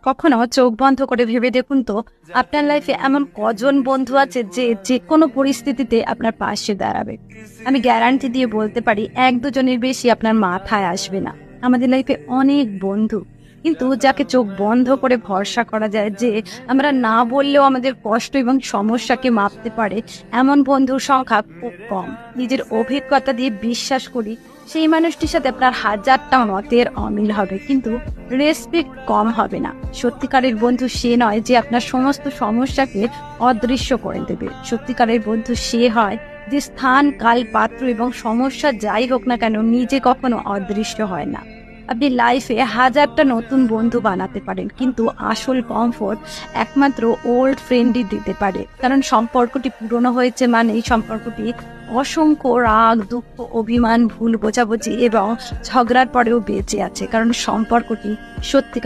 কখনো চোখ বন্ধ করে ভেবে দেখুন তো, আপনার লাইফে এমন কজন বন্ধু আছে যে যে কোনো পরিস্থিতিতে আপনার পাশে দাঁড়াবে। আমি গ্যারান্টি দিয়ে বলতে পারি 1-2 জনের বেশি আপনার মাথায় আসবে না। আমাদের লাইফে অনেক বন্ধু, কিন্তু যাকে চোখ বন্ধ করে ভরসা করা যায়, যে আমরা না বললেও আমাদের কষ্ট এবং সমস্যাকে মাপতে পারে, এমন বন্ধুর সংখ্যা খুব কম। নিজের অভিজ্ঞতা দিয়ে বিশ্বাস করি, সেই মানুষটির সাথে আপনার হাজারটা মতের অমিল হবে, কিন্তু রেসপেক্ট কম হবে না। সত্যিকারের বন্ধু সে নয় যে আপনার সমস্ত সমস্যাকে অদৃশ্য করে দেবে। সত্যিকারের বন্ধু সে হয় যে স্থান, কাল, পাত্র এবং সমস্যা যাই হোক না কেন, নিজে কখনো অদৃশ্য হয় না। আপনি লাইফে হাজারটা নতুন বন্ধু বানাতে পারেন, কিন্তু আসল কমফোর্ট একমাত্র ওল্ড ফ্রেন্ডই দিতে পারে। কারণ সম্পর্কটি পুরনো হয়েছে মানে এই সম্পর্কটি অসংখ্য রাগ, দুঃখ, অভিমান, ভুল বোঝাবুঝি এবং ঝগড়ার পরেও বেঁচে আছে, কারণ সম্পর্কটি সত্যিকার